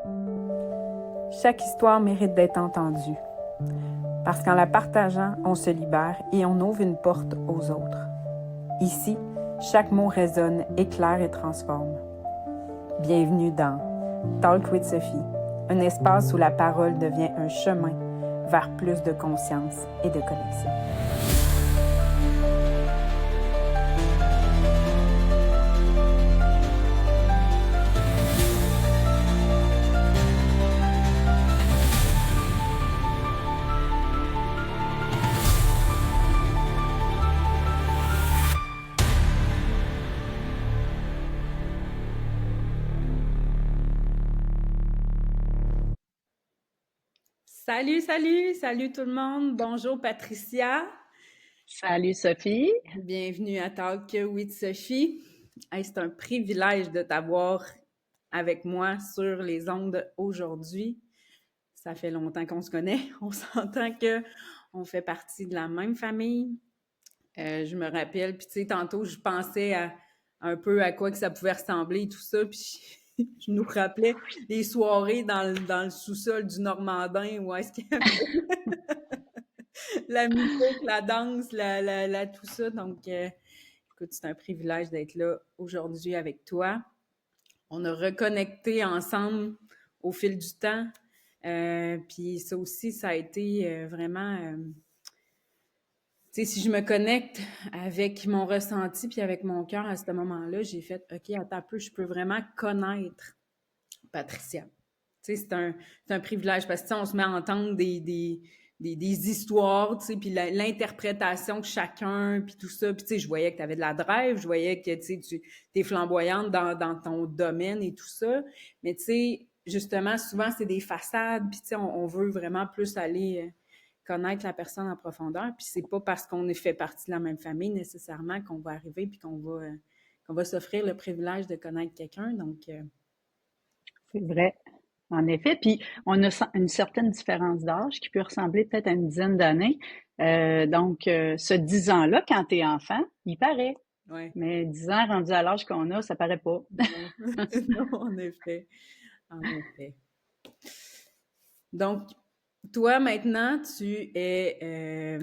Chaque histoire mérite d'être entendue, parce qu'en la partageant, on se libère et on ouvre une porte aux autres. Ici, chaque mot résonne, éclaire et transforme. Bienvenue dans Talk with Sophie, un espace où la parole devient un chemin vers plus de conscience et de connexion. Salut tout le monde. Bonjour Patricia. Salut Sophie. Bienvenue à Talk with Sophie. Hey, c'est un privilège de t'avoir avec moi sur les ondes aujourd'hui. Ça fait longtemps qu'on se connaît. On s'entend qu'on fait partie de la même famille. Je me rappelle, puis tu sais, tantôt, je pensais un peu à quoi que ça pouvait ressembler et tout ça, puis je nous rappelais les soirées dans le sous-sol du Normandin où est-ce qu'il y avait la musique, la danse, tout ça. Donc, écoute, c'est un privilège d'être là aujourd'hui avec toi. On a reconnecté ensemble au fil du temps. Puis ça aussi, ça a été vraiment... tu sais, si je me connecte avec mon ressenti puis avec mon cœur à ce moment-là, j'ai fait, OK, attends un peu, je peux vraiment connaître Patricia. Tu sais, c'est un privilège parce que, tu sais, on se met à entendre des histoires, tu sais, puis l'interprétation de chacun, puis tout ça. Puis, tu sais, je voyais que tu avais de la drive, je voyais que, tu sais, tu es flamboyante dans ton domaine et tout ça. Mais, tu sais, justement, souvent, c'est des façades, puis, tu sais, on veut vraiment plus aller connaître la personne en profondeur. Puis, c'est pas parce qu'on est fait partie de la même famille nécessairement qu'on va arriver puis qu'on va s'offrir le privilège de connaître quelqu'un. Donc, C'est vrai, en effet. Puis on a une certaine différence d'âge qui peut ressembler peut-être à une dizaine d'années. Ce 10 ans-là, quand tu es enfant, il paraît. ouais. Mais 10 ans rendu à l'âge qu'on a, ça paraît pas. Non, non, en effet. En effet. Donc, toi, maintenant, tu es...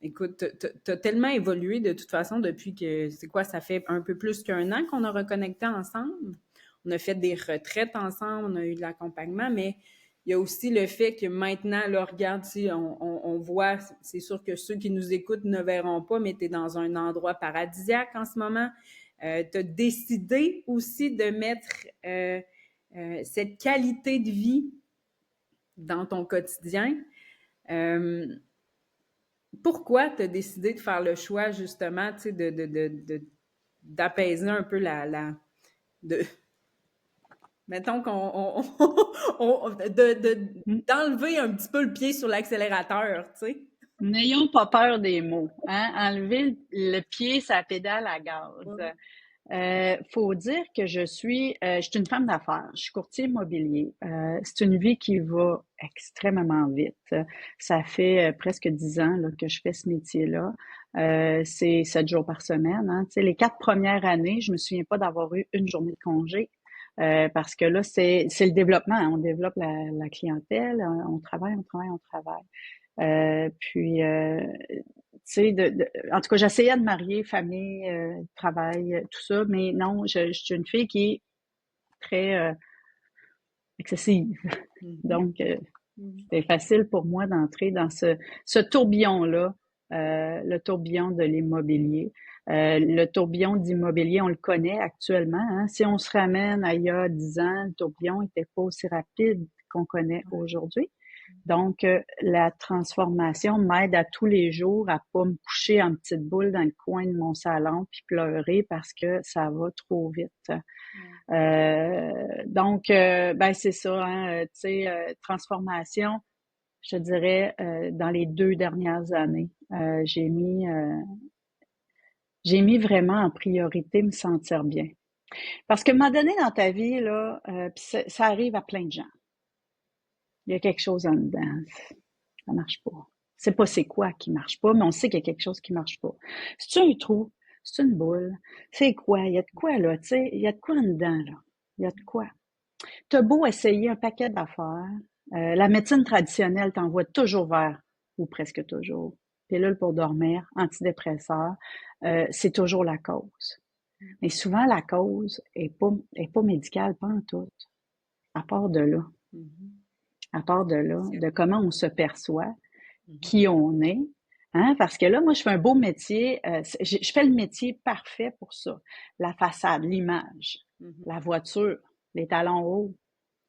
écoute, tu as tellement évolué de toute façon depuis que, c'est quoi, ça fait un peu plus qu'un an qu'on a reconnecté ensemble. On a fait des retraites ensemble, on a eu de l'accompagnement, mais il y a aussi le fait que maintenant, là, regarde, si on voit, c'est sûr que ceux qui nous écoutent ne verront pas, mais tu es dans un endroit paradisiaque en ce moment. Tu as décidé aussi de mettre cette qualité de vie dans ton quotidien. Pourquoi tu as décidé de faire le choix, justement, tu sais, d'apaiser un peu de, mettons d'enlever un petit peu le pied sur l'accélérateur, tu sais? N'ayons pas peur des mots. Hein? Enlever le pied sur la pédale à gaz. Faut dire que je suis une femme d'affaires, je suis courtier immobilier. C'est une vie qui va extrêmement vite. Ça fait presque 10 ans là, que je fais ce métier-là. C'est 7 jours par semaine. Hein. Tu sais, les 4 premières années, je me souviens pas d'avoir eu une journée de congé. Parce que là, c'est le développement. Hein. On développe la clientèle, on travaille, on travaille, on travaille. Puis, tu sais, en tout cas, j'essayais de marier famille, travail, tout ça, mais non, je suis une fille qui est très excessive. Donc, c'était facile pour moi d'entrer dans ce tourbillon-là, le tourbillon de l'immobilier. Le tourbillon d'immobilier, on le connaît actuellement. Hein. Si on se ramène à il y a 10 ans, le tourbillon n'était pas aussi rapide qu'on connaît aujourd'hui. Donc, la transformation m'aide à tous les jours à pas me coucher en petite boule dans le coin de mon salon puis pleurer parce que ça va trop vite. Ben c'est ça, hein, tu sais, transformation, je dirais, dans les 2 dernières années, j'ai mis vraiment en priorité me sentir bien. Parce que à un moment donné dans ta vie, là, pis ça arrive à plein de gens. Il y a quelque chose en dedans. Ça marche pas. C'est pas c'est quoi qui marche pas, mais on sait qu'il y a quelque chose qui marche pas. C'est un trou, c'est une boule, c'est quoi? Il y a de quoi là, tu sais, il y a de quoi en dedans là. Il y a de quoi. T'as beau essayer un paquet d'affaires, la médecine traditionnelle t'envoie toujours vers, ou presque toujours, pilule pour dormir, antidépresseur, c'est toujours la cause. Mais souvent, la cause est pas médicale, pas en tout. À part de là, Mhm. à part de là, C'est de vrai. comment on se perçoit, Mhm. qui on est, hein, parce que là, moi, je fais un beau métier, je fais le métier parfait pour ça. La façade, l'image, Mhm. la voiture, les talons hauts,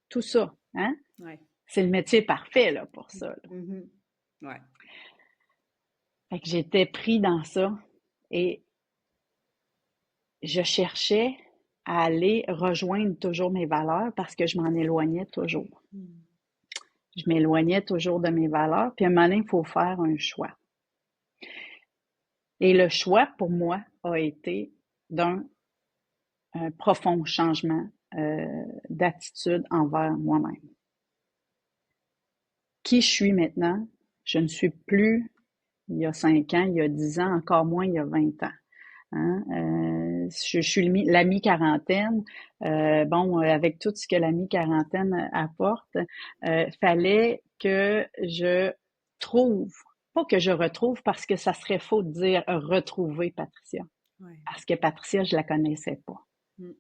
tout ça, hein? Ouais. C'est le métier parfait, là, pour ça, là. Mhm. Ouais. Fait que j'étais pris dans ça et je cherchais à aller rejoindre toujours mes valeurs parce que je m'en éloignais toujours. Mhm. Je m'éloignais toujours de mes valeurs, puis à un moment donné, il faut faire un choix. Et le choix, pour moi, a été d'un profond changement d'attitude envers moi-même. Qui je suis maintenant, je ne suis plus il y a 5 ans, il y a 10 ans, encore moins il y a 20 ans. Hein? Je suis la mi-quarantaine. Bon, avec tout ce que la mi-quarantaine apporte, fallait que je trouve, pas que je retrouve, parce que ça serait faux de dire retrouver Patricia. Ouais. Parce que Patricia, je la connaissais pas. Mhm.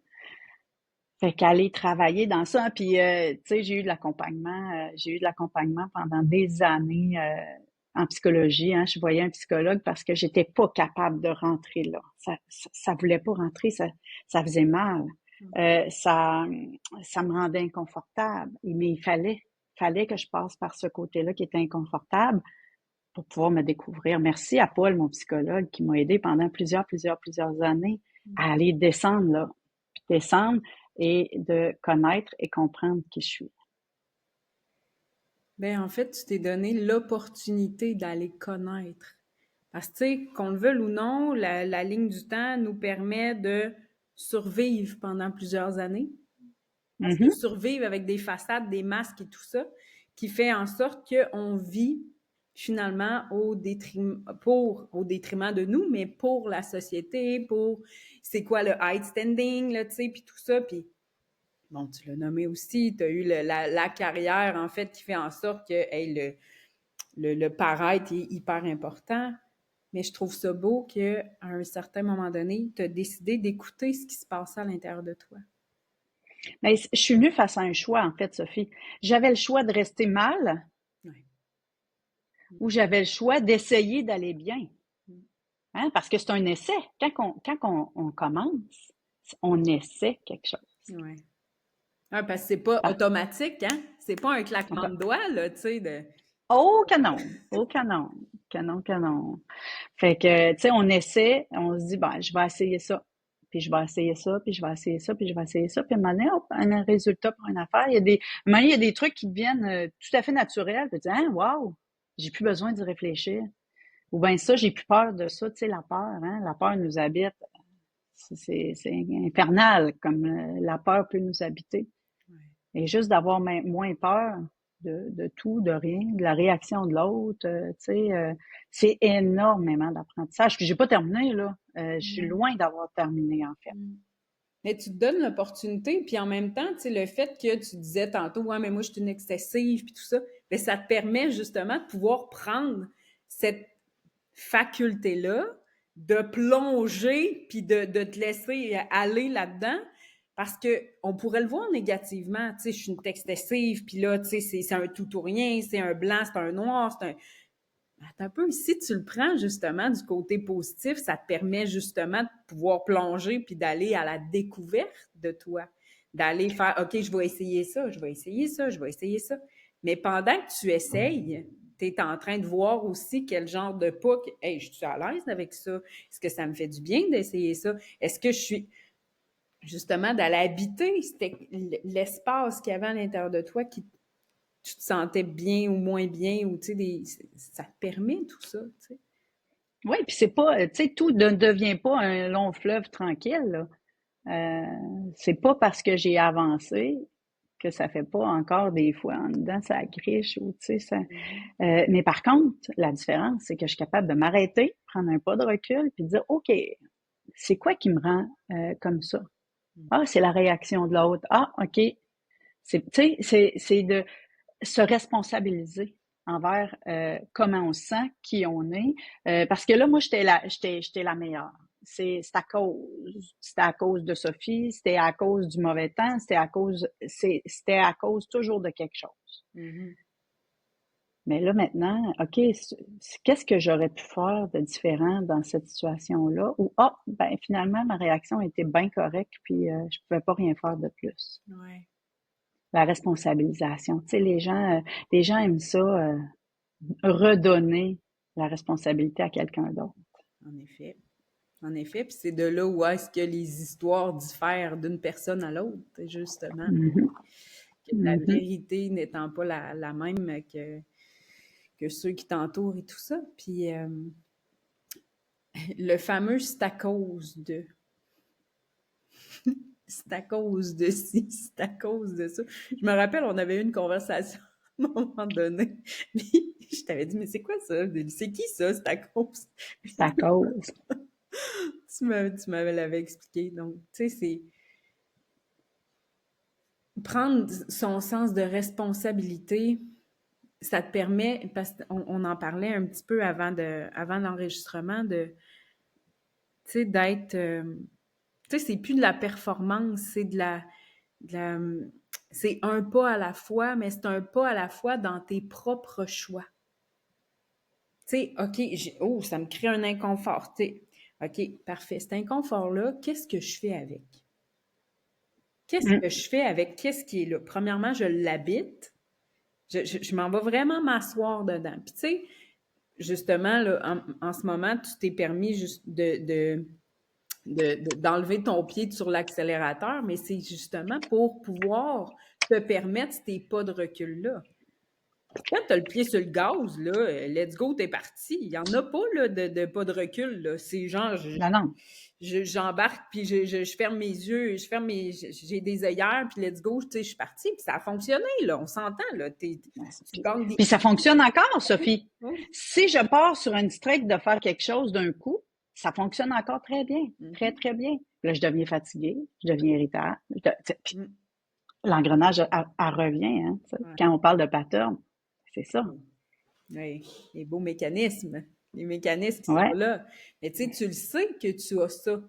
Fait qu'aller travailler dans ça, puis tu sais, j'ai eu de l'accompagnement pendant des années en psychologie. Hein, je voyais un psychologue parce que j'étais pas capable de rentrer là. Ça voulait pas rentrer, ça faisait mal, ça, ça me rendait inconfortable. Mais fallait que je passe par ce côté-là qui était inconfortable pour pouvoir me découvrir. Merci à Paul, mon psychologue, qui m'a aidé pendant plusieurs années à aller descendre là, puis descendre et de connaître et comprendre qui je suis. Ben, en fait, tu t'es donné l'opportunité d'aller connaître. Parce que, tu sais, qu'on le veuille ou non, la ligne du temps nous permet de survivre pendant plusieurs années. Parce que Mhm. survivre avec des façades, des masques et tout ça, qui fait en sorte qu'on vit finalement au détriment de nous, mais pour la société, pour c'est quoi le high standing, là, tu sais, puis tout ça. Puis bon, tu l'as nommé aussi, tu as eu la carrière, en fait, qui fait en sorte que hey, le paraître est hyper important. Mais je trouve ça beau qu'à un certain moment donné, tu as décidé d'écouter ce qui se passait à l'intérieur de toi. Mais je suis venue face à un choix, en fait, Sophie. J'avais le choix de rester mal Ouais. ou j'avais le choix d'essayer d'aller bien. Hein? Parce que c'est un essai. Quand on commence, on essaie quelque chose. Ouais. Parce que c'est pas Ah, automatique, hein? C'est pas un claquement enfin, de doigts, là, tu sais, de... au canon, au canon, canon, canon. Fait que, tu sais, on essaie, on se dit, ben, je vais essayer ça, puis je vais essayer ça, puis je vais essayer ça, puis je vais essayer ça, puis à un moment donné, hop, un résultat pour une affaire. À un moment donné, il y a des trucs qui deviennent tout à fait naturels, puis tu dis, hein, wow, j'ai plus besoin d'y réfléchir. Ou bien ça, j'ai plus peur de ça, tu sais, la peur, hein, la peur nous habite. C'est infernal, comme la peur peut nous habiter. Ouais. Et juste d'avoir moins peur de tout, de rien, de la réaction de l'autre, tu sais, c'est énormément d'apprentissage. Puis j'ai pas terminé, là. Je suis Mm. loin d'avoir terminé, en fait. Mm. Mais tu te donnes l'opportunité, puis en même temps, tu sais, le fait que tu disais tantôt, ouais, mais moi, je suis une excessive, puis tout ça, bien, ça te permet justement de pouvoir prendre cette faculté-là, de plonger, puis de te laisser aller là-dedans, parce que on pourrait le voir négativement, tu sais, je suis une excessive, puis là, tu sais, c'est un tout ou rien, c'est un blanc, c'est un noir, c'est un... Attends un peu, si tu le prends justement du côté positif, ça te permet justement de pouvoir plonger puis d'aller à la découverte de toi. D'aller faire, OK, je vais essayer ça, je vais essayer ça, je vais essayer ça. Mais pendant que tu essayes, tu es en train de voir aussi quel genre de pas, hey, je suis à l'aise avec ça. Est-ce que ça me fait du bien d'essayer ça? Est-ce que je suis justement d'aller habiter l'espace qu'il y avait à l'intérieur de toi qui tu te sentais bien ou moins bien ou tu sais ça te permet tout ça, tu sais. Oui, puis c'est pas, tu sais, tout ne devient pas un long fleuve tranquille, là. C'est pas parce que j'ai avancé que ça fait pas encore des fois en dedans, ça griche ou, tu sais, ça... Mhm. mais par contre, la différence, c'est que je suis capable de m'arrêter, prendre un pas de recul, puis dire, OK, c'est quoi qui me rend comme ça? Ah, c'est la réaction de l'autre. Ah, OK. C'est de se responsabiliser envers comment on se sent, qui on est. Parce que là, moi, j'étais la meilleure. C'était à cause de Sophie, c'était à cause du mauvais temps, c'était à cause toujours de quelque chose. Mhm. Mais là, maintenant, OK, qu'est-ce que j'aurais pu faire de différent dans cette situation-là? Ou, ben, finalement, ma réaction était bien correcte, puis je pouvais pas rien faire de plus. Ouais, La responsabilisation. Tu sais, les gens aiment ça, redonner la responsabilité à quelqu'un d'autre. en effet. En effet, puis c'est de là où est-ce que les histoires diffèrent d'une personne à l'autre, justement. Mhm. Que la Mhm. vérité n'étant pas la même que ceux qui t'entourent et tout ça. Puis le fameux c'est à cause de. C'est à cause de ci, c'est à cause de ça. Je me rappelle, on avait eu une conversation à un moment donné. Puis je t'avais dit, mais c'est quoi ça? C'est qui ça? C'est à cause. C'est à cause. Tu m'avais l'avais expliqué. Donc, tu sais, c'est prendre son sens de responsabilité, ça te permet, parce qu'on en parlait un petit peu avant l'enregistrement, tu sais, d'être, tu sais, c'est plus de la performance, c'est de la, c'est un pas à la fois, mais c'est un pas à la fois dans tes propres choix. Tu sais, OK, ça me crée un inconfort. Tu sais, OK, parfait. Cet inconfort-là, qu'est-ce que je fais avec? Qu'est-ce Mm. que je fais avec qu'est-ce qui est là? Premièrement, je l'habite. Je m'en vais vraiment m'asseoir dedans. Puis tu sais, justement, là, en ce moment, tu t'es permis juste d'enlever ton pied sur l'accélérateur, mais c'est justement pour pouvoir te permettre ces pas de recul-là. Quand tu as le pied sur le gaz, là, let's go, t'es parti. Il n'y en a pas là, de pas de recul. Là. C'est genre, Non, non. j'embarque, puis je ferme mes yeux, j'ai des œillères, puis let's go, tu sais, je suis partie, puis ça a fonctionné, là, on s'entend, là, tu gagnes des... Puis ça fonctionne encore, Oui, Sophie. oui. Si je pars sur une strike de faire quelque chose d'un coup, ça fonctionne encore très bien. Très, Mhm. très bien. Là, je deviens fatiguée, je deviens irritable. Puis Mhm. l'engrenage, elle revient, hein, Ouais. quand on parle de pattern. C'est ça. Oui, les beaux mécanismes, les mécanismes qui sont Ouais. là. Mais tu sais, tu le sais que tu as ça.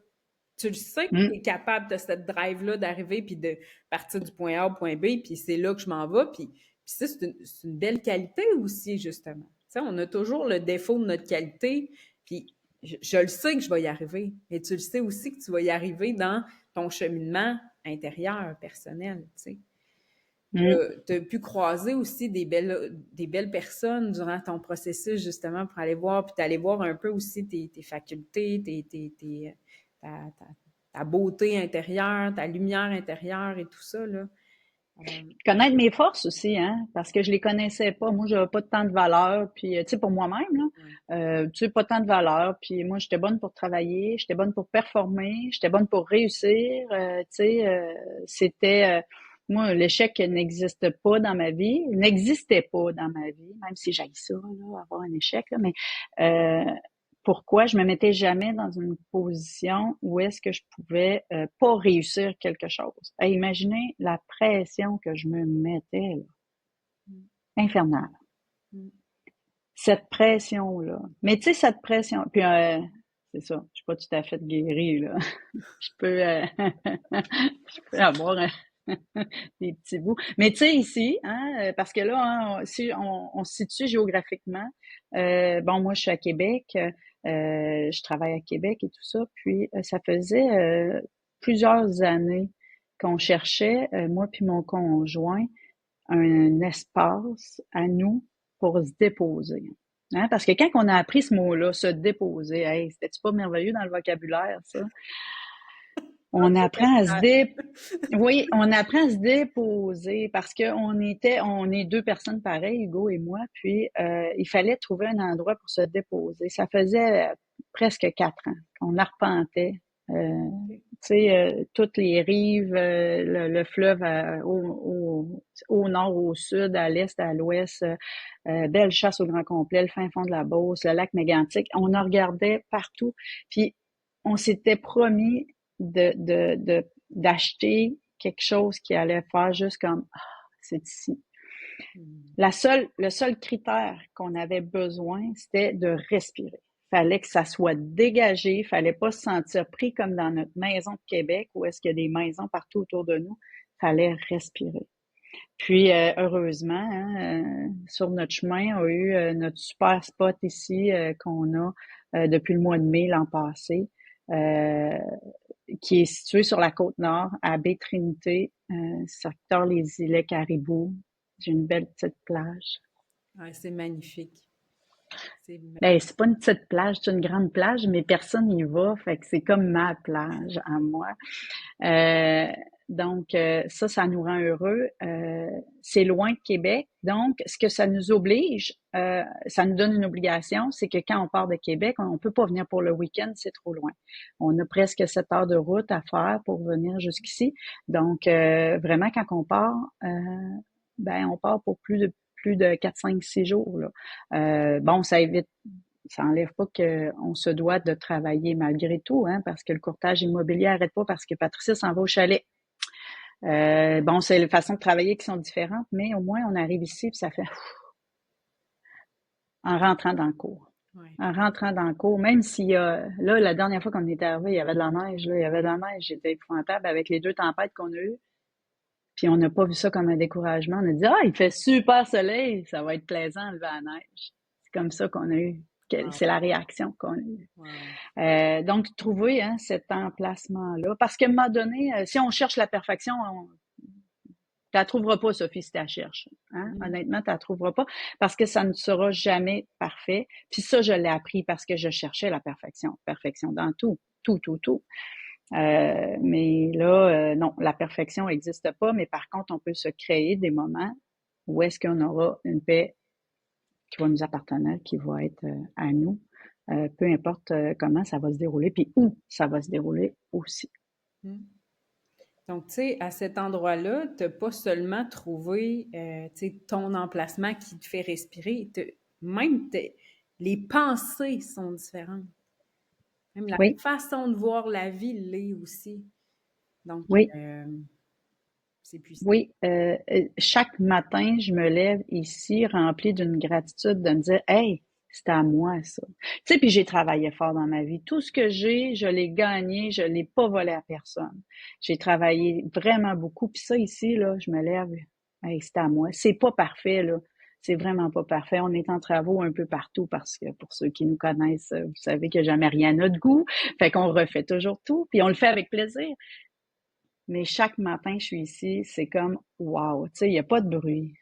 Tu le sais que Mm. tu es capable de cette drive-là d'arriver puis de partir du point A au point B, puis c'est là que je m'en vais. Puis ça, c'est une belle qualité aussi, justement. Tu sais, on a toujours le défaut de notre qualité, puis je le sais que je vais y arriver. Mais tu le sais aussi que tu vas y arriver dans ton cheminement intérieur, personnel, tu sais. Mm. Tu as pu croiser aussi des belles personnes durant ton processus, justement, pour aller voir, puis d'aller voir un peu aussi tes facultés, ta, ta, ta beauté intérieure, ta lumière intérieure et tout ça, là. Connaître mes forces aussi, hein, parce que je les connaissais pas. Moi, j'avais pas tant de valeur, puis tu sais, pour moi-même, Ouais. là, tu sais, pas tant de valeur. Puis moi, j'étais bonne pour travailler, j'étais bonne pour performer, j'étais bonne pour réussir. Tu sais, c'était moi, l'échec n'existe pas dans ma vie, n'existait pas dans ma vie, même si j'ai ça, là, avoir un échec, là, mais pourquoi je me mettais jamais dans une position où est-ce que je pouvais pas réussir quelque chose. Hey, imaginez la pression que je me mettais, là. Mm. Infernale. Mm. Cette pression-là. Mais tu sais, cette pression, puis c'est ça, je suis pas tout à fait guérie, là. Je peux, je peux avoir des petits bouts. Mais tu sais, ici, hein, parce que là, hein, si on se situe géographiquement, bon, moi, je suis à Québec, je travaille à Québec et tout ça, puis ça faisait plusieurs années qu'on cherchait, moi puis mon conjoint, un espace à nous pour se déposer. Hein? Parce que quand on a appris ce mot-là, se déposer, hey, c'était-tu pas merveilleux dans le vocabulaire, ça? Un On apprend à se vocabulaire. Oui, on apprend à se déposer parce que on est deux personnes pareilles, Hugo et moi, puis il fallait trouver un endroit pour se déposer. Ça faisait presque 4 ans qu'on arpentait, tu sais, toutes les rives, le fleuve au nord, au sud, à l'est, à l'ouest, belle chasse au grand complet, le fin fond de la Beauce, le lac Mégantic. On en regardait partout, puis on s'était promis d'acheter quelque chose qui allait faire juste comme « Ah, c'est ici ». Mm. Le seul critère qu'on avait besoin, c'était de respirer. Fallait que ça soit dégagé, fallait pas se sentir pris comme dans notre maison de Québec, où est-ce qu'il y a des maisons partout autour de nous. Fallait respirer. Puis, heureusement, hein, sur notre chemin, on a eu notre super spot ici qu'on a depuis le mois de mai l'an passé, euh, qui est situé sur la côte nord, à Baie-Trinité, secteur Les Îlets Caribou. J'ai une belle petite plage. Ouais, c'est magnifique. C'est Ben, c'est pas une petite plage, c'est une grande plage, mais personne n'y va, fait que c'est comme ma plage à moi. Euh, donc, ça nous rend heureux. C'est loin de Québec. Donc, ce que ça nous oblige, ça nous donne une obligation, c'est que quand on part de Québec, on ne peut pas venir pour le week-end, c'est trop loin. On a presque 7 heures de route à faire pour venir jusqu'ici. Donc, vraiment, quand on part, ben, on part pour plus de 4, 5, 6 jours, là. Bon, ça enlève pas qu'on se doit de travailler malgré tout, hein, parce que le courtage immobilier n'arrête pas parce que Patricia s'en va au chalet. Bon, c'est les façons de travailler qui sont différentes, mais au moins on arrive ici puis ça fait en rentrant dans le cours. ouais. En rentrant dans le cours, même s'il y a là, la dernière fois qu'on est arrivé, il y avait de la neige, là, il y avait de la neige, j'étais épouvantable avec les 2 tempêtes qu'on a eues. Puis on n'a pas vu ça comme un découragement. On a dit ah, il fait super soleil, ça va être plaisant lever la neige. C'est comme ça qu'on a eu. Wow. C'est la réaction qu'on a eue. Wow. Donc, trouver hein, cet emplacement-là. Parce qu'à un moment donné, si on cherche la perfection, tu la trouveras pas, Sophie, si tu la cherches. Hein? Mm. Honnêtement, tu la trouveras pas parce que ça ne sera jamais parfait. Puis ça, je l'ai appris parce que je cherchais la perfection. Perfection dans tout, tout, tout, tout. Mais là, non, la perfection n'existe pas, mais par contre, on peut se créer des moments où est-ce qu'on aura une paix qui va nous appartenir, qui va être à nous, peu importe comment ça va se dérouler, puis où ça va se dérouler aussi. Mm. Donc, tu sais, à cet endroit-là, tu n'as pas seulement trouvé tu sais, ton emplacement qui te fait respirer, même les pensées sont différentes. Même la Oui, façon de voir la vie l'est aussi. Donc, oui, c'est puissant. oui. Chaque matin, je me lève ici remplie d'une gratitude de me dire, hey, c'est à moi ça. Tu sais, puis j'ai travaillé fort dans ma vie. Tout ce que j'ai, je l'ai gagné, je l'ai pas volé à personne. J'ai travaillé vraiment beaucoup. Puis ça ici, là, je me lève, hey, c'est à moi. C'est pas parfait, là. C'est vraiment pas parfait. On est en travaux un peu partout parce que pour ceux qui nous connaissent, vous savez que jamais rien n'a de goût. Fait qu'on refait toujours tout, puis on le fait avec plaisir. Mais chaque matin, je suis ici, c'est comme wow, tu sais, il n'y a pas de bruit.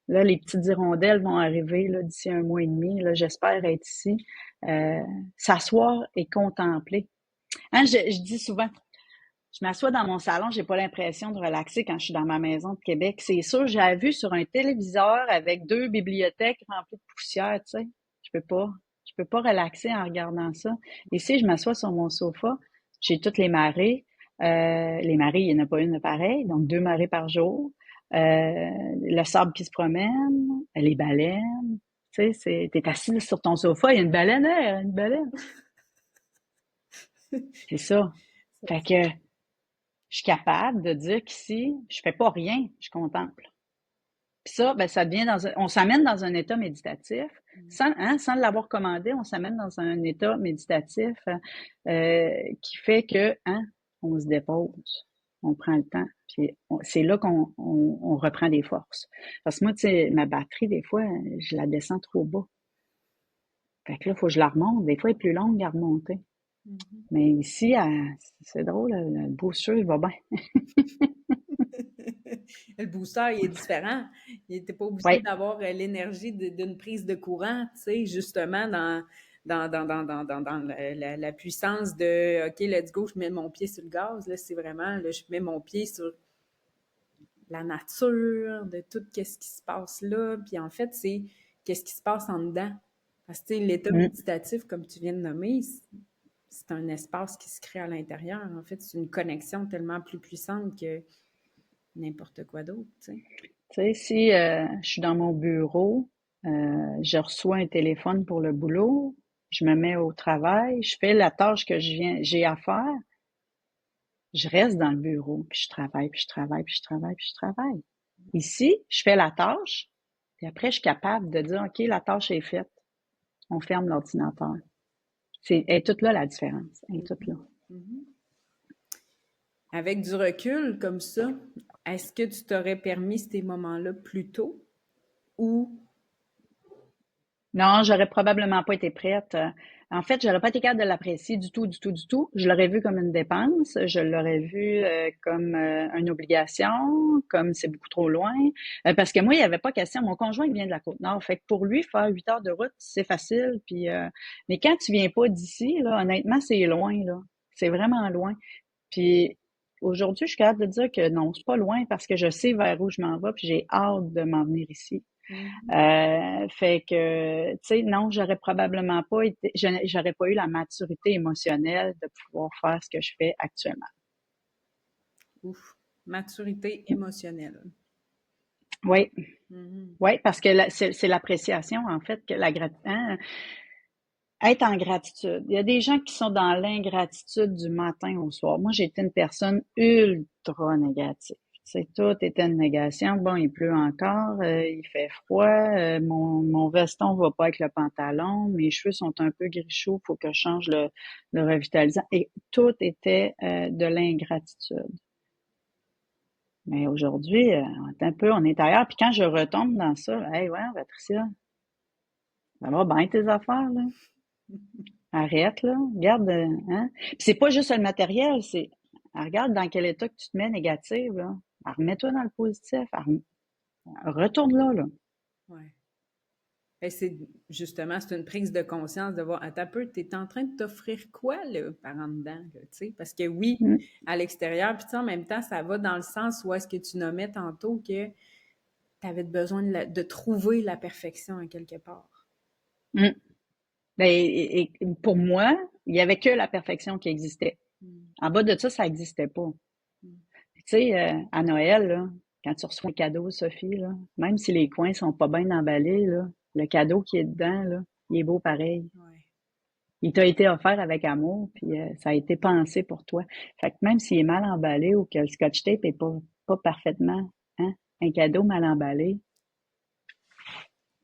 Là, les petites hirondelles vont arriver là, d'ici un mois et demi. Là, j'espère être ici. Euh, S'asseoir et contempler. Hein, je dis souvent, je m'assois dans mon salon, j'ai pas l'impression de relaxer quand je suis dans ma maison de Québec. C'est sûr, j'ai vu sur un téléviseur avec 2 bibliothèques remplies de poussière, tu sais. Je peux pas. Je peux pas relaxer en regardant ça. Ici, je m'assois sur mon sofa, j'ai toutes les marées. Les marées, il n'y en a pas une de pareille, donc 2 marées par jour. Le sable qui se promène, les baleines. Tu sais, t'es assis sur ton sofa, il y a une baleine, hein, une baleine. C'est ça. Fait que je suis capable de dire qu'ici, je fais pas rien, je contemple. Puis ça, ben, ça devient on s'amène dans un état méditatif. Sans l'avoir commandé, on s'amène dans un état méditatif qui fait que, hein, on se dépose, on prend le temps, puis c'est là qu'on reprend des forces. Parce que moi, tu sais, ma batterie, des fois, je la descends trop bas. Fait que là, il faut que je la remonte. Des fois, elle est plus longue à remonter. Mhm. Mais ici, c'est drôle, le booster, il va bien. Le booster, il est différent. Il n'était pas obligé Oui, d'avoir l'énergie d'une prise de courant, tu sais, justement dans la puissance de OK, let's go, je mets mon pied sur le gaz. Là, c'est vraiment, là, je mets mon pied sur la nature, de tout ce qui se passe là. Puis en fait, c'est qu'est-ce qui se passe en dedans. Parce que tu sais, l'état mm, méditatif, comme tu viens de nommer, c'est un espace qui se crée à l'intérieur. En fait, c'est une connexion tellement plus puissante que n'importe quoi d'autre, tu sais. tu sais, si je suis dans mon bureau, je reçois un téléphone pour le boulot, je me mets au travail, je fais la tâche que j'ai à faire, je reste dans le bureau, puis je travaille, puis je travaille, puis je travaille, puis je travaille. Ici, je fais la tâche, puis après, je suis capable de dire, OK, la tâche est faite. On ferme l'ordinateur. Elle est toute là, la différence. Elle est toute là. Mhm. Avec du recul comme ça, est-ce que tu t'aurais permis ces moments-là plus tôt ou... Non, j'aurais probablement pas été prête. En fait, j'aurais pas été capable de l'apprécier du tout, du tout, du tout. Je l'aurais vu comme une dépense, je l'aurais vu comme une obligation, comme c'est beaucoup trop loin. Parce que moi, il n'y avait pas question. Mon conjoint, il vient de la Côte-Nord. Fait que pour lui, faire 8 heures de route, c'est facile. Puis, mais quand tu viens pas d'ici, là, honnêtement, c'est loin, là. C'est vraiment loin. Puis aujourd'hui, je suis capable de dire que non, c'est pas loin parce que je sais vers où je m'en vais, puis j'ai hâte de m'en venir ici. Mhm. Fait que, tu sais, non, j'aurais probablement pas été, j'aurais pas eu la maturité émotionnelle de pouvoir faire ce que je fais actuellement. Ouf, maturité émotionnelle. Oui, Mhm. oui, parce que c'est l'appréciation, en fait, que être en gratitude. Il y a des gens qui sont dans l'ingratitude du matin au soir. Moi, j'ai été une personne ultra négative. C'est tout était une négation. Bon, il pleut encore, il fait froid, mon veston va pas avec le pantalon, mes cheveux sont un peu gris chaud, faut que je change le revitalisant. Et tout était de l'ingratitude. Mais aujourd'hui, on est ailleurs. Puis quand je retombe dans ça, hey, ouais, Patricia, ça va bien tes affaires, là. Arrête, là. Regarde, hein. Puis c'est pas juste le matériel, c'est, regarde dans quel état que tu te mets négatif, là. Remets-toi dans le positif. Retourne là, là. Ouais. Et c'est justement, c'est une prise de conscience de voir, attends un peu, tu es en train de t'offrir quoi, là, par en dedans, là, tu sais? Parce que oui, Mm, à l'extérieur, puis tu sais, en même temps, ça va dans le sens où est-ce que tu nommais tantôt que tu avais besoin de trouver la perfection à quelque part. mm. Ben, et pour moi, il y avait que la perfection qui existait. Mm. En bas de ça, ça n'existait pas. Mm. Puis, tu sais, à Noël, là, quand tu reçois un cadeau, Sophie, là, même si les coins sont pas bien emballés, là, le cadeau qui est dedans, là, il est beau pareil. Ouais. Il t'a été offert avec amour, puis ça a été pensé pour toi. Fait que même s'il est mal emballé ou que le scotch tape est pas parfaitement, hein, un cadeau mal emballé,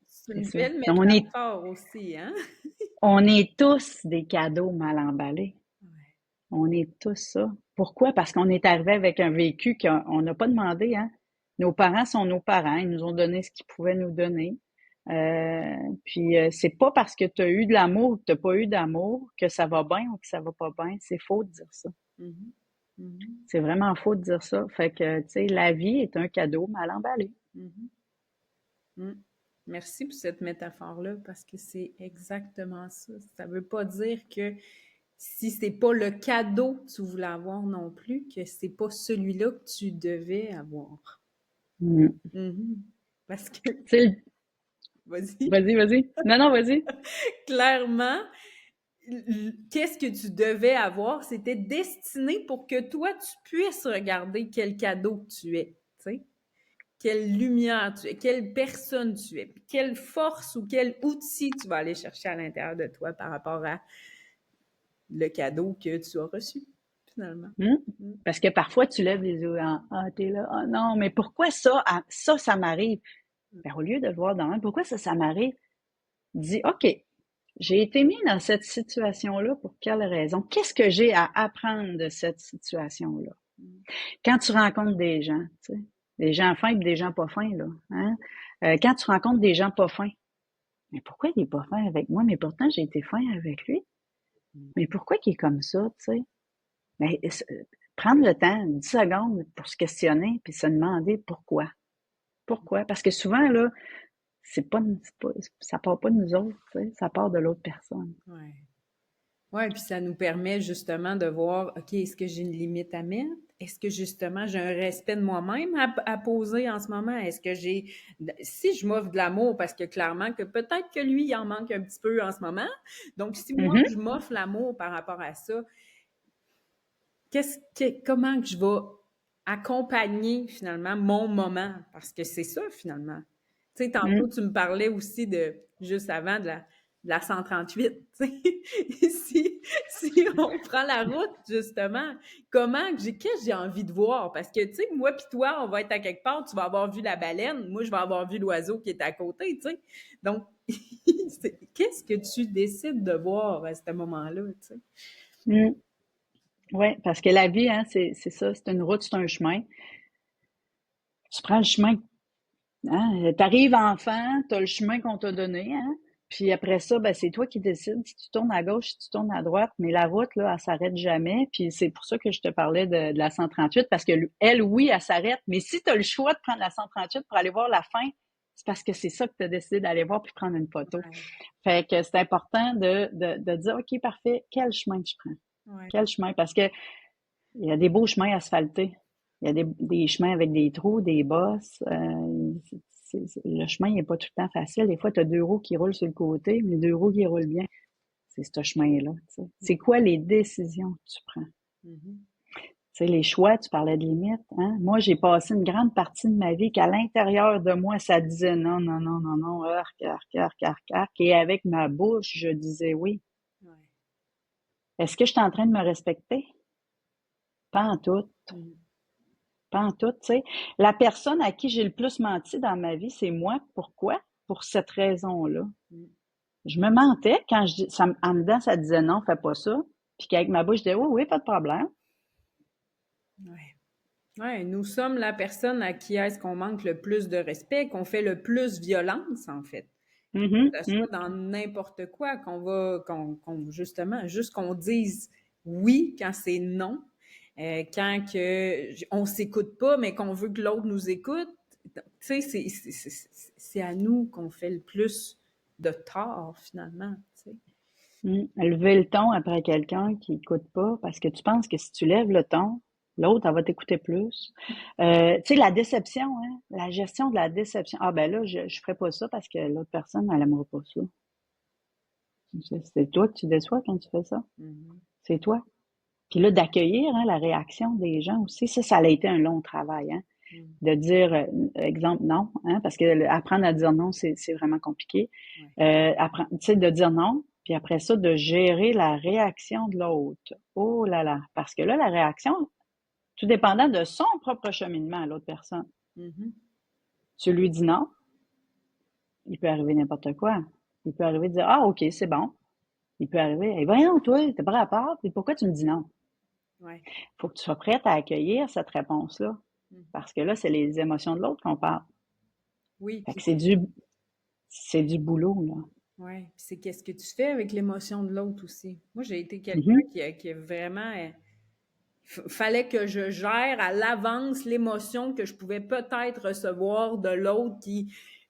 C'est c'est une ça. belle On est, métaphore aussi, hein? on est tous des cadeaux mal emballés. Ouais. On est tous ça. Pourquoi? Parce qu'on est arrivé avec un vécu qu'on n'a pas demandé, hein. Nos parents sont nos parents. Ils nous ont donné ce qu'ils pouvaient nous donner. Puis c'est pas parce que tu as eu de l'amour ou que tu n'as pas eu d'amour que ça va bien ou que ça va pas bien. C'est faux de dire ça. Mhm. Mhm. C'est vraiment faux de dire ça. Fait que, tu sais, la vie est un cadeau mal emballé. Mhm. Mm. Merci pour cette métaphore-là parce que c'est exactement ça. Ça veut pas dire que si c'est pas le cadeau que tu voulais avoir non plus, que c'est pas celui-là que tu devais avoir. Mm. Mhm. Parce que, Tu vas-y, vas-y, vas-y. Non, non, vas-y. clairement, qu'est-ce que tu devais avoir, c'était destiné pour que toi, tu puisses regarder quel cadeau que tu es, tu sais. Quelle lumière tu es, quelle personne tu es, quelle force ou quel outil tu vas aller chercher à l'intérieur de toi par rapport à le cadeau que tu as reçu, finalement. Mm. Mm. Parce que parfois, tu lèves les yeux en, ah, t'es là, ah non, mais pourquoi ça, ça m'arrive? Ben, au lieu de le voir dans un, pourquoi ça m'arrive? Dis, OK, j'ai été mis dans cette situation-là pour quelle raison? Qu'est-ce que j'ai à apprendre de cette situation-là? Mm. Quand tu rencontres des gens, tu sais, des gens fins et des gens pas fins, là, hein? Quand tu rencontres des gens pas fins, mais pourquoi il est pas fin avec moi? Mais pourtant, j'ai été fin avec lui. Mais pourquoi il est comme ça, tu sais? Mais prendre le temps, 10 secondes pour se questionner puis se demander pourquoi. Pourquoi? Parce que souvent, là, ça part pas de nous autres, tu sais, ça part de l'autre personne. Ouais. Ouais, puis ça nous permet justement de voir, OK, est-ce que j'ai une limite à mettre? Est-ce que justement j'ai un respect de moi-même à poser en ce moment? Est-ce que si je m'offre de l'amour, parce que clairement que peut-être que lui, il en manque un petit peu en ce moment. Donc, si moi, Mhm. je m'offre l'amour par rapport à ça, comment que je vais accompagner finalement mon moment? Parce que c'est ça finalement. Tu sais, tantôt, Mm. tu me parlais aussi juste avant de la 138, tu sais. Si on prend la route, justement, qu'est-ce que j'ai envie de voir? Parce que, tu sais, moi puis toi, on va être à quelque part, tu vas avoir vu la baleine, moi, je vais avoir vu l'oiseau qui est à côté, tu sais. Donc, qu'est-ce que tu décides de voir à ce moment-là, tu sais? Mm. Oui, parce que la vie, hein, c'est ça, c'est une route, c'est un chemin. Tu prends le chemin, hein, t'arrives enfant, t'as le chemin qu'on t'a donné, hein, puis après ça, ben, c'est toi qui décides si tu tournes à gauche, si tu tournes à droite, mais la route, là, elle s'arrête jamais, puis c'est pour ça que je te parlais de la 138, parce que elle, oui, elle s'arrête, mais si t'as le choix de prendre la 138 pour aller voir la fin, c'est parce que c'est ça que t'as décidé d'aller voir puis prendre une photo. Ouais, Fait que c'est important de dire, OK, parfait, quel chemin je prends? ouais. Quel chemin? Parce que il y a des beaux chemins asphaltés. Il y a des chemins avec des trous, des bosses. Le chemin n'est pas tout le temps facile. Des fois, tu as deux roues qui roulent sur le côté, mais deux roues qui roulent bien. C'est ce chemin-là. Tu sais. C'est quoi les décisions que tu prends? Mhm. Tu sais, les choix, tu parlais de limites. Hein? Moi, j'ai passé une grande partie de ma vie qu'à l'intérieur de moi, ça disait non, non, non, non, non, arc, arc, arc, arc, arc. Et avec ma bouche, je disais oui. Ouais. Est-ce que je suis en train de me respecter? Pas en tout. Mhm. Pas en tout, tu sais. La personne à qui j'ai le plus menti dans ma vie, c'est moi. Pourquoi? Pour cette raison-là. Mhm. Je me mentais quand en dedans, ça disait non, fais pas ça. Puis qu'avec ma bouche, je disais oui, oui, pas de problème. Ouais. Ouais, nous sommes la personne à qui est-ce qu'on manque le plus de respect, qu'on fait le plus violence, en fait. Mhm, Que ce soit mhm. dans n'importe quoi, justement, juste qu'on dise oui quand c'est non, quand on s'écoute pas, mais qu'on veut que l'autre nous écoute. Tu sais, c'est à nous qu'on fait le plus de tort, finalement, tu sais. Lever le ton après quelqu'un qui écoute pas, parce que tu penses que si tu lèves le ton, l'autre, elle va t'écouter plus. Tu sais, la déception, hein, la gestion de la déception. Ah ben là, je ferai pas ça parce que l'autre personne, elle aimera pas ça. C'est toi que tu déçois quand tu fais ça. Mhm. C'est toi. Puis là, d'accueillir hein, la réaction des gens aussi, ça a été un long travail. Hein, Mhm. de dire, exemple, non, hein, parce que apprendre à dire non, c'est vraiment compliqué. Ouais. Tu sais, de dire non, puis après ça, de gérer la réaction de l'autre. Oh là là. Parce que là, la réaction, tout dépendant de son propre cheminement à l'autre personne. Mhm. Tu lui dis non, il peut arriver n'importe quoi. Il peut arriver de dire, ah, OK, c'est bon. Il peut arriver, eh, voyons, toi, t'es pas rapport, puis pourquoi tu me dis non? Ouais. Faut que tu sois prête à accueillir cette réponse-là. Mhm. Parce que là, c'est les émotions de l'autre qu'on parle. Oui, Fait puis que c'est du boulot, là. ouais, puis c'est qu'est-ce que tu fais avec l'émotion de l'autre aussi. Moi, j'ai été quelqu'un Mhm. qui a vraiment fallait que je gère à l'avance l'émotion que je pouvais peut-être recevoir de l'autre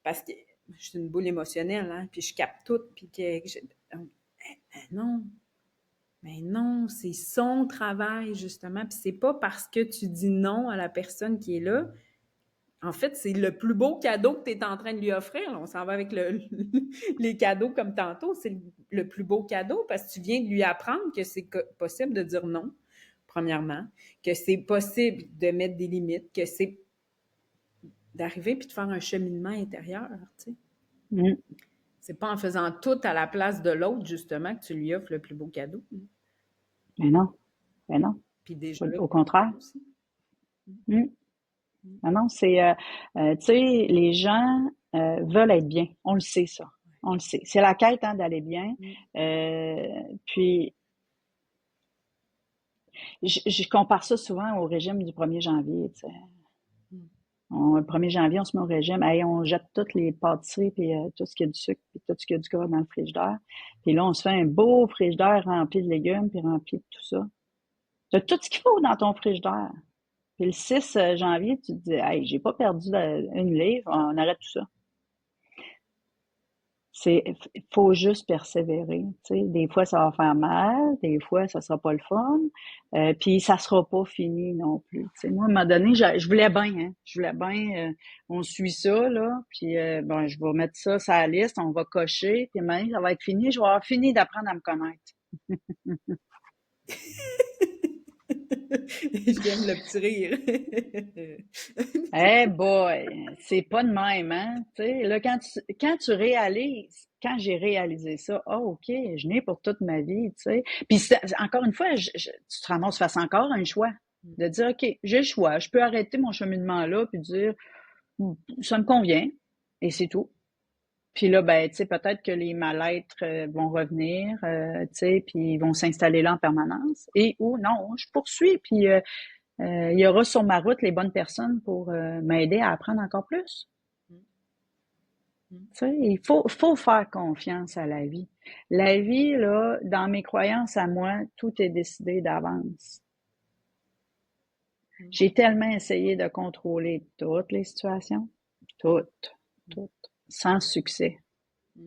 parce que je suis une boule émotionnelle, hein, puis je capte tout, puis non, mais non, c'est son travail, justement, puis c'est pas parce que tu dis non à la personne qui est là. En fait, c'est le plus beau cadeau que tu es en train de lui offrir. On s'en va avec les cadeaux comme tantôt. C'est le plus beau cadeau parce que tu viens de lui apprendre que c'est possible de dire non, premièrement, que c'est possible de mettre des limites, que c'est d'arriver puis de faire un cheminement intérieur. Tu sais. Mhm. C'est pas en faisant tout à la place de l'autre, justement, que tu lui offres le plus beau cadeau. Mais non, mais non. Puis déjà là, Au contraire. aussi. Mhm. Mais non, tu sais, les gens veulent être bien. On le sait, ça. On le sait. C'est la quête hein, d'aller bien. Puis, je compare ça souvent au régime du 1er janvier. Tu sais. Le 1er janvier, on se met au régime. Hey, on jette toutes les pâtisseries, puis tout ce qui a du sucre, puis tout ce qui a du gras dans le frigidaire. Puis là, on se fait un beau frigidaire rempli de légumes, puis rempli de tout ça. Tu as tout ce qu'il faut dans ton frigidaire. Puis le 6 janvier, tu te dis, hey, j'ai pas perdu une livre, on arrête tout ça. Faut juste persévérer. Tu sais. Des fois, ça va faire mal, des fois, ça sera pas le fun, puis ça sera pas fini non plus. Tu sais. Moi, à un moment donné, je voulais bien, hein. Je voulais bien, on suit ça, là, puis bon, je vais mettre ça sur la liste, on va cocher, puis maintenant, ça va être fini, je vais avoir fini d'apprendre à me connaître. J'aime le petit rire. Eh boy, c'est pas de même, hein? Tu sais, là, quand tu réalises quand j'ai réalisé ça, OK, je n'ai pour toute ma vie, tu sais. Puis encore une fois, tu te ramasses face encore à un choix. De dire, OK, j'ai le choix, je peux arrêter mon cheminement là, puis dire, ça me convient, et c'est tout. Puis là, ben, tu sais, peut-être que les mal-être vont revenir, tu sais, puis ils vont s'installer là en permanence. Et ou non, je poursuis, puis il y aura sur ma route les bonnes personnes pour m'aider à apprendre encore plus. Tu sais, il faut faire confiance à la vie. La vie, là, dans mes croyances à moi, tout est décidé d'avance. J'ai tellement essayé de contrôler toutes les situations, toutes, sans succès.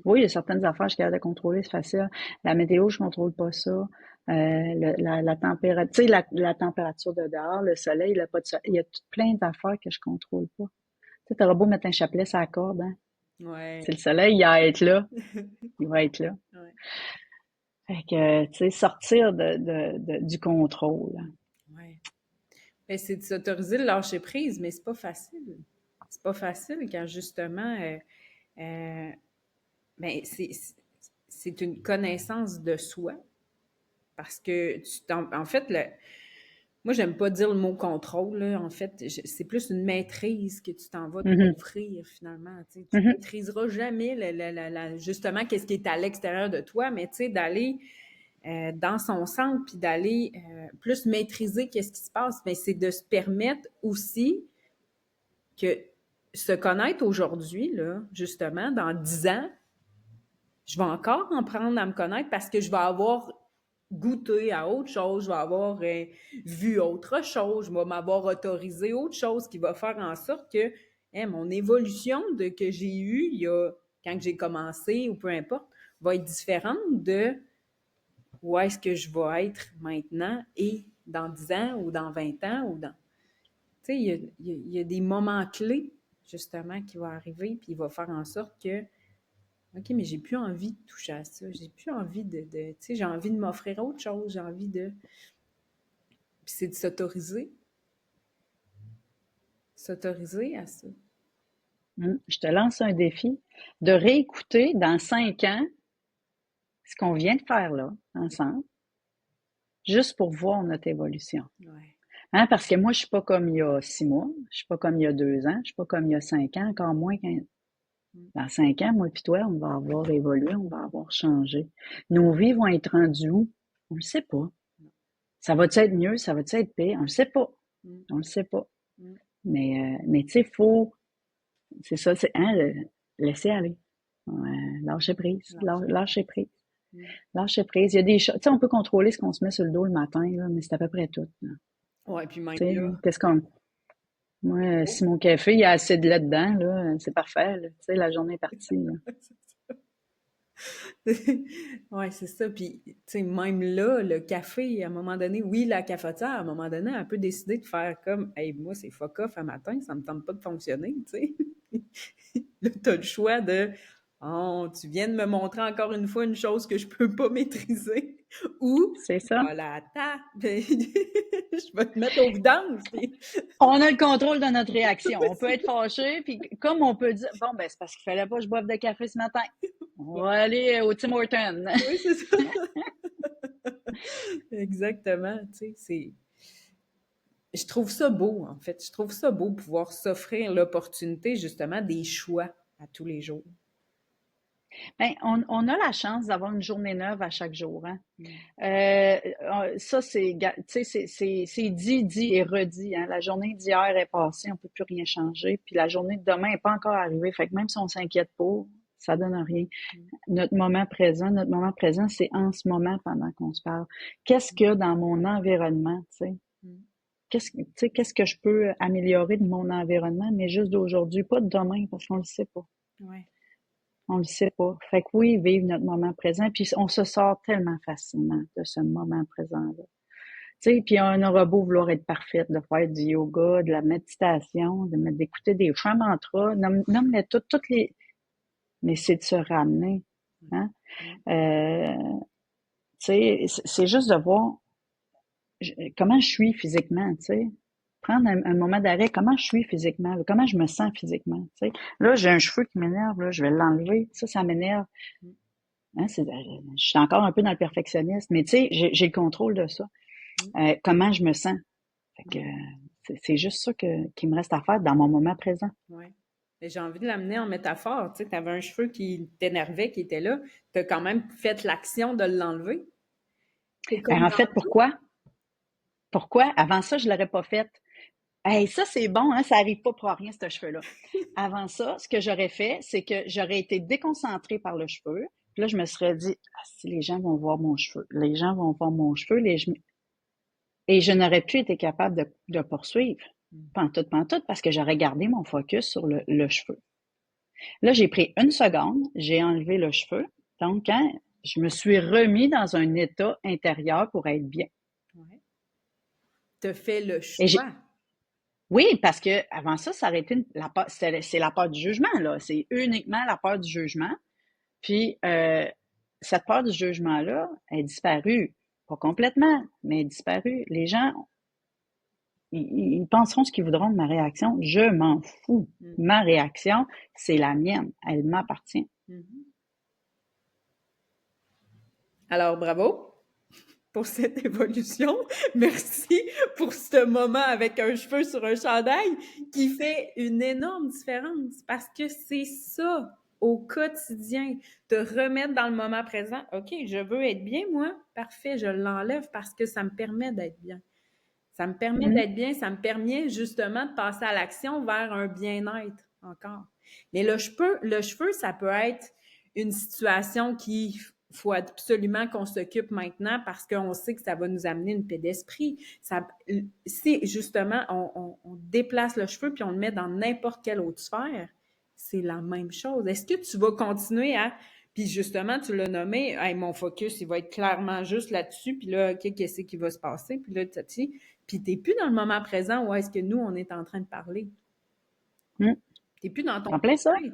Oui, il y a certaines affaires que je suis capable de contrôler, c'est facile. La météo, je contrôle pas ça. La température, tu sais, la température de dehors, le soleil, pas de soleil. Il y a plein d'affaires que je contrôle pas. Tu sais, t'auras beau mettre un chapelet sur la corde, hein. Ouais. C'est le soleil, il va être là. Il va être là. Ouais. Fait que, tu sais, sortir du contrôle. Ouais. Ben, c'est de s'autoriser le lâcher prise, mais c'est pas facile. C'est pas facile quand justement, ben, c'est une connaissance de soi. Parce que, en fait, moi, j'aime pas dire le mot contrôle, là. En fait, c'est plus une maîtrise que tu t'en vas Mhm. t'offrir, finalement. Tu sais. Tu Mhm. maîtriseras jamais, justement, qu'est-ce qui est à l'extérieur de toi, mais tu sais, d'aller dans son centre, puis d'aller plus maîtriser qu'est-ce qui se passe, mais c'est de se permettre aussi que se connaître aujourd'hui, là, justement, dans 10 ans, je vais encore en prendre à me connaître parce que je vais avoir goûté à autre chose, je vais avoir vu autre chose, je vais m'avoir autorisé autre chose qui va faire en sorte que mon évolution que j'ai eue quand j'ai commencé ou peu importe, va être différente de où est-ce que je vais être maintenant et dans 10 ans ou dans 20 ans ou dans... Tu sais, il y a des moments clés, justement, qui vont arriver, puis il va faire en sorte que, OK, mais j'ai plus envie de toucher à ça. J'ai plus envie tu sais, j'ai envie de m'offrir autre chose. J'ai envie de... Puis c'est de s'autoriser à ça. Je te lance un défi de réécouter dans 5 ans ce qu'on vient de faire là, ensemble, juste pour voir notre évolution. Ouais. Hein, parce que moi, je suis pas comme il y a 6 mois, je suis pas comme il y a 2 ans, je suis pas comme il y a 5 ans, encore moins qu'un... Dans 5 ans, moi et toi, on va avoir évolué, on va avoir changé. Nos vies vont être rendues où? On le sait pas. Ça va-tu être mieux? Ça va-tu être pire? On le sait pas. On le sait pas. Mais tu sais, c'est ça, c'est, hein, laisser aller. Lâcher prise. Lâcher prise. Lâcher prise. Il y a des choses, tu sais, on peut contrôler ce qu'on se met sur le dos le matin, là, mais c'est à peu près tout, là. Ouais, puis même Tu sais, là. qu'est-ce qu'on, moi, si mon café, il y a assez de lait dedans, là, c'est parfait, là. Tu sais, la journée est partie, là. Ouais, c'est ça. Puis, tu sais, même là, le café, à un moment donné, oui, la cafetière, à un moment donné, elle peut décider de faire comme, hey, moi, c'est fuck off à matin, ça me tente pas de fonctionner, tu sais. Là, t'as le choix de, oh, tu viens de me montrer encore une fois une chose que je peux pas maîtriser. Ou, C'est ça. voilà, je vais te mettre au vidange. Puis... On a le contrôle de notre réaction. On peut être fâché, puis comme on peut dire, bon, ben, c'est parce qu'il fallait pas que je boive de café ce matin. On va aller au Tim Hortons. Oui, c'est ça. Exactement, tu sais, c'est... Je trouve ça beau, en fait. Je trouve ça beau pouvoir s'offrir l'opportunité, justement, des choix à tous les jours. Ben, on a la chance d'avoir une journée neuve à chaque jour, hein. Ça, tu sais, c'est dit et redit, hein. La journée d'hier est passée, on peut plus rien changer, puis la journée de demain n'est pas encore arrivée. Fait que même si on s'inquiète pas, ça donne rien. Notre moment présent, c'est en ce moment pendant qu'on se parle. Qu'est-ce qu'il y a dans mon environnement, tu sais? Qu'est-ce que je peux améliorer de mon environnement, mais juste d'aujourd'hui, pas de demain, parce qu'on le sait pas. Ouais. On le sait pas. Fait que oui, vivre notre moment présent, puis on se sort tellement facilement de ce moment présent-là. Tu sais, puis on aura beau vouloir être parfaite, de faire du yoga, de la méditation, d'écouter des chants mantras, nomme-les toutes les... Mais c'est de se ramener, hein? Tu sais, c'est juste de voir comment je suis physiquement, tu sais. prendre un moment d'arrêt. Comment je suis physiquement? Là? Comment je me sens physiquement? Tu sais? Là, j'ai un cheveu qui m'énerve, là, je vais l'enlever. Ça m'énerve. Hein, je suis encore un peu dans le perfectionnisme, mais tu sais, j'ai le contrôle de ça. Comment je me sens? Fait que c'est juste ça qui me reste à faire dans mon moment présent. Ouais. Mais j'ai envie de l'amener en métaphore. Tu sais, tu avais un cheveu qui t'énervait, qui était là. Tu as quand même fait l'action de l'enlever. C'est comme En fait, dans tout. pourquoi? Pourquoi? Avant ça, je l'aurais pas fait. Hey, ça, c'est bon, hein? Ça arrive pas pour rien, ce cheveu-là. Avant ça, ce que j'aurais fait, c'est que j'aurais été déconcentrée par le cheveu. Puis là, je me serais dit, ah, si les gens vont voir mon cheveu, les gens vont voir mon cheveu, et je n'aurais plus été capable de poursuivre. Pantoute, parce que j'aurais gardé mon focus sur le cheveu. Là, j'ai pris une seconde, j'ai enlevé le cheveu. Donc, hein, je me suis remis dans un état intérieur pour être bien. Ouais. Tu as fait le Et choix. oui, parce que avant ça, ça aurait été c'est la peur du jugement, là. C'est uniquement la peur du jugement. Puis, cette peur du jugement-là est disparue. Pas complètement, mais est disparue. Les gens, ils penseront ce qu'ils voudront de ma réaction. Je m'en fous. Ma réaction, c'est la mienne. Elle m'appartient. Alors, bravo pour cette évolution. Merci pour ce moment avec un cheveu sur un chandail qui fait une énorme différence parce que c'est ça au quotidien, te remettre dans le moment présent. OK, je veux être bien, moi. Parfait, je l'enlève parce que ça me permet d'être bien. Ça me permet d'être bien, ça me permet justement de passer à l'action vers un bien-être encore. Mais le cheveu, ça peut être une situation qu'il faut absolument qu'on s'occupe maintenant parce qu'on sait que ça va nous amener une paix d'esprit. C'est justement, on déplace le cheveu puis on le met dans n'importe quelle autre sphère. C'est la même chose. Est-ce que tu vas continuer à... Puis justement, tu l'as nommé, hey, mon focus, il va être clairement juste là-dessus, puis là, OK, qu'est-ce qui va se passer? Puis là, puis t'es plus dans le moment présent où est-ce que nous, on est en train de parler. T'es plus dans ton En plein ça. tête.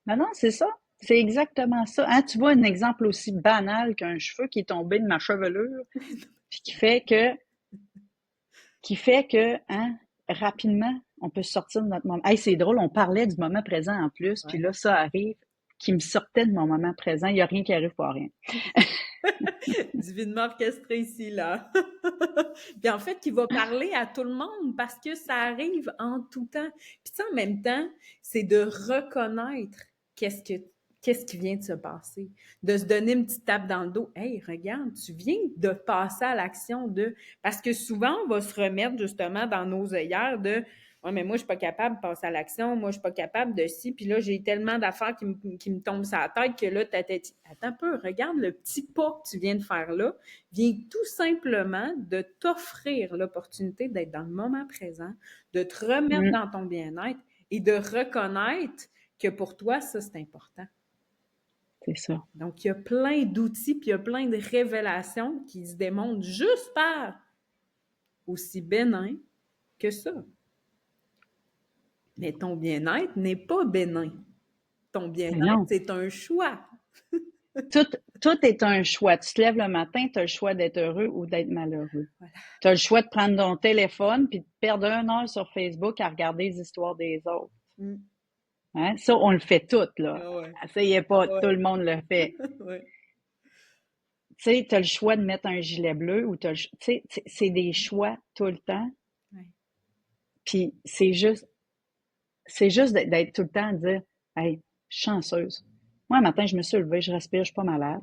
Non, c'est ça. C'est exactement ça. Hein, tu vois un exemple aussi banal qu'un cheveu qui est tombé de ma chevelure, puis qui fait que, hein, rapidement, on peut sortir de notre moment. Hey, c'est drôle, on parlait du moment présent en plus, puis là, ça arrive, qui me sortait de mon moment présent. Il n'y a rien qui arrive pour rien. Divinement orchestré ici, là. Puis en fait, qui va parler à tout le monde parce que ça arrive en tout temps. Puis ça, en même temps, c'est de reconnaître qu'est-ce qui vient de se passer. De se donner une petite tape dans le dos. Hey, regarde, tu viens de passer à l'action de... Parce que souvent, on va se remettre justement dans nos œillères de ouais, mais moi, je suis pas capable de passer à l'action. Moi, je suis pas capable de ci. Puis là, j'ai tellement d'affaires qui me tombent sur la tête que là, ta tête, attends un peu, regarde le petit pas que tu viens de faire là, vient tout simplement de t'offrir l'opportunité d'être dans le moment présent, de te remettre dans ton bien-être et de reconnaître que pour toi, ça, c'est important. C'est ça. Donc, il y a plein d'outils, puis il y a plein de révélations qui se démontrent juste par aussi bénin que ça. Mais ton bien-être n'est pas bénin. Ton bien-être, c'est un choix. Tout est un choix. Tu te lèves le matin, tu as le choix d'être heureux ou d'être malheureux. Voilà. Tu as le choix de prendre ton téléphone puis de perdre 1 heure sur Facebook à regarder les histoires des autres. Hein? Ça, on le fait tout, là. Ah ouais. Essayez pas, tout le monde le fait. Ouais. Tu sais, tu as le choix de mettre un gilet bleu ou tu sais, c'est des choix tout le temps. Ouais. Puis c'est juste d'être tout le temps à dire, hey, je suis chanceuse. Moi, un matin, je me suis levée, je respire, je suis pas malade.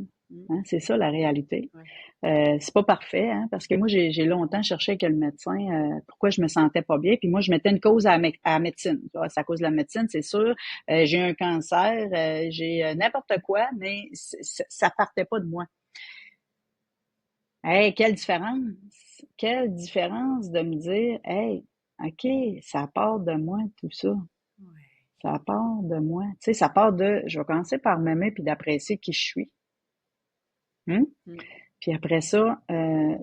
Hein, c'est ça la réalité. Ouais. C'est pas parfait, hein, parce que moi, j'ai longtemps cherché avec le médecin pourquoi je me sentais pas bien. Puis moi, je mettais une cause à la médecine. C'est à cause de la médecine, c'est sûr. J'ai un cancer, j'ai n'importe quoi, mais ça partait pas de moi. Hey, quelle différence! Quelle différence de me dire, hey, OK, ça part de moi, tout ça. Ça part de moi. Tu sais, ça part de, je vais commencer par m'aimer puis d'apprécier qui je suis. Puis après ça, il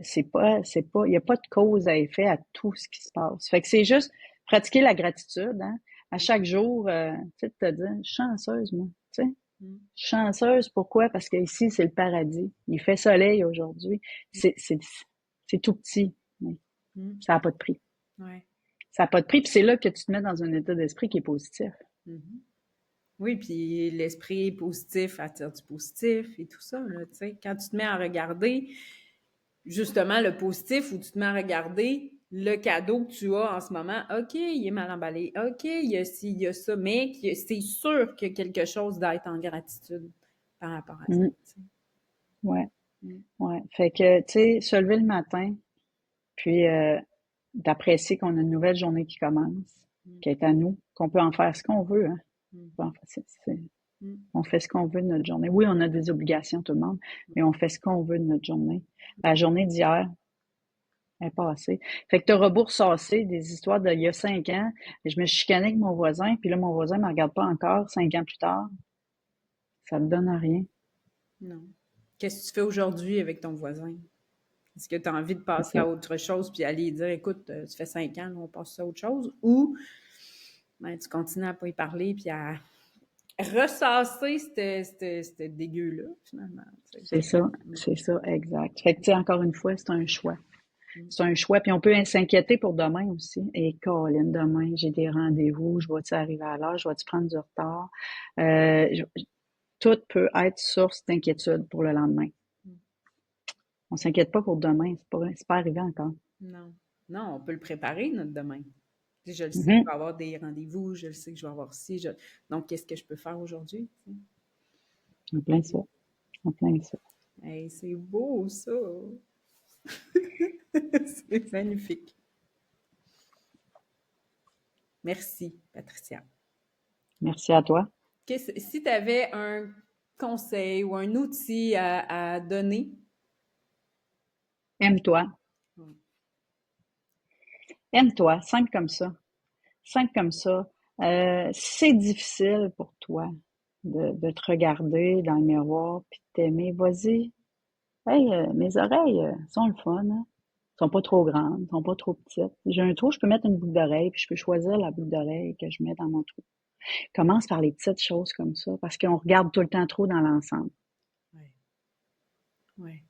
n'y a pas de cause à effet à tout ce qui se passe. Fait que c'est juste pratiquer la gratitude, hein. À chaque jour, tu sais, te dire, je suis chanceuse, moi, tu sais. Je suis chanceuse, pourquoi? Parce que ici, c'est le paradis. Il fait soleil aujourd'hui. C'est tout petit, mais ça n'a pas de prix. Ouais. Ça n'a pas de prix, puis c'est là que tu te mets dans un état d'esprit qui est positif. Mhm. Oui, puis l'esprit positif attire du positif et tout ça, là, tu sais. Quand tu te mets à regarder, justement, le positif, où tu te mets à regarder le cadeau que tu as en ce moment, OK, il est mal emballé, OK, il y a ci, il y a ça, mais c'est sûr qu'il y a quelque chose d'être en gratitude par rapport à ça, Mm. tu sais. Ouais, Mm. ouais. Fait que, tu sais, se lever le matin, puis d'apprécier qu'on a une nouvelle journée qui commence, Mm. qui est à nous, qu'on peut en faire ce qu'on veut, hein. Mm. En fait, Mm. on fait ce qu'on veut de notre journée. Oui, on a des obligations, tout le monde, mais on fait ce qu'on veut de notre journée. La journée d'hier est passée. Fait que tu auras beau ressasser des histoires d'il y a 5 ans, et je me suis chicanée avec mon voisin, puis là, mon voisin ne me regarde pas encore 5 ans plus tard. Ça ne donne à rien. Non. Qu'est-ce que tu fais aujourd'hui avec ton voisin? Est-ce que tu as envie de C'est passer ça. à autre chose puis aller dire, écoute, ça fait 5 ans, là, on passe à autre chose? Ou ben, tu continues à pas y parler puis à ressasser ce dégueu-là, finalement. Tu sais. C'est ça, exact. Fait que, tu sais, encore une fois, c'est un choix. Mm. C'est un choix. Puis on peut s'inquiéter pour demain aussi. Et Colin, demain, j'ai des rendez-vous, je vais-tu arriver à l'heure, je vais-tu prendre du retard? Euh, je- Tout peut être source d'inquiétude pour le lendemain. Mm. On s'inquiète pas pour demain, c'est pas arrivé encore. Non. Non, on peut le préparer, notre demain. Tu sais, je le sais que je Mhm. vais avoir des rendez-vous, je le sais que je vais avoir ci. Donc, qu'est-ce que je peux faire aujourd'hui? Tu En plein ça, en plein ça. sais? Hey, c'est beau, ça! C'est magnifique. Merci, Patricia. Merci à toi. Si tu avais un conseil ou un outil à donner, Aime-toi. Aime-toi, simple comme ça. Simple comme ça. Si c'est difficile pour toi de te regarder dans le miroir puis de t'aimer, vas-y. Hey, mes oreilles sont le fun, hein? Sont pas trop grandes, sont pas trop petites. J'ai un trou, je peux mettre une boucle d'oreille, puis je peux choisir la boucle d'oreille que je mets dans mon trou. Commence par les petites choses comme ça, parce qu'on regarde tout le temps trop dans l'ensemble. ouais, ouais.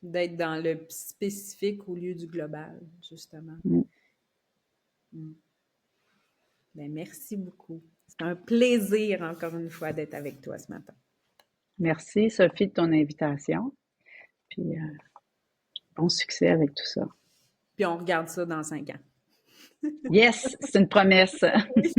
D'être dans le spécifique au lieu du global, justement. Mm. Mm. Ben, merci beaucoup. C'est un plaisir, encore une fois, d'être avec toi ce matin. Merci, Sophie, de ton invitation. Puis bon succès avec tout ça. Puis on regarde ça dans 5 ans. Yes, c'est une promesse. Oui.